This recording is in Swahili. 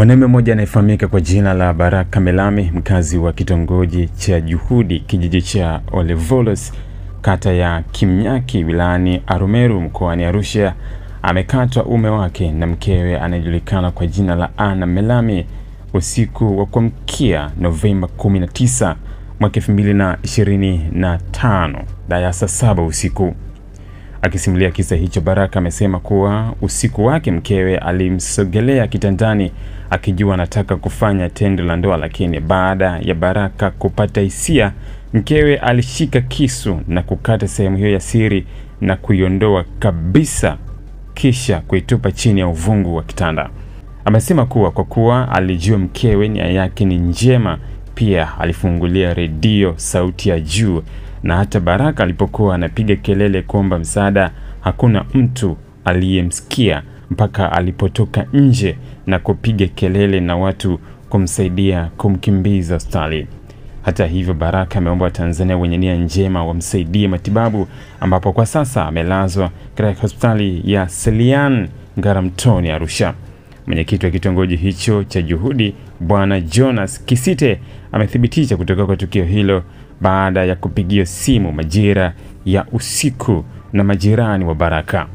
Mwanaume mmoja anayefahamika kwa jina la Baraka Melami, mkazi wa kitongoji cha Juhudi, kijiji cha Olevolos, kata ya Kimnyaki, wilayani Arumeru, mkoani Arusha, amekatwa uume wake na mkewe anayejulikana kwa jina la Anna Melami usiku wa kuamkia Novemba 19 mwaka 2025 ya saa 7 usiku. Akisimulia kisa hicho, Baraka amesema kuwa usiku wake mkewe alimsogelea kitandani akijua anataka kufanya tendo la ndoa, lakini baada ya Baraka kupata hisia, mkewe alishika kisu na kukata sehemu hiyo ya siri na kuiondoa kabisa, kisha kuitupa chini ya uvungu wa kitanda. Amesema kuwa kwa kuwa alijua mkewe nia yake ni njema, pia alifungulia redio sauti ya juu, na hata Baraka alipokuwa anapiga kelele kuomba msaada, hakuna mtu aliyemsikia mpaka alipotoka nje na kupiga kelele na watu kumsaidia kumkimbiza hospitali. Hata hivyo, Baraka ameomba Watanzania wenye nia njema wamsaidie matibabu, ambapo kwa sasa amelazwa katika hospitali ya Selian Ngaramtoni, Arusha. Mwenyekiti wa kitongoji hicho cha Juhudi, Bwana Jonas Kisite, amethibitisha kutoka kwa tukio hilo baada ya kupigia simu majira ya usiku na majirani wa Baraka.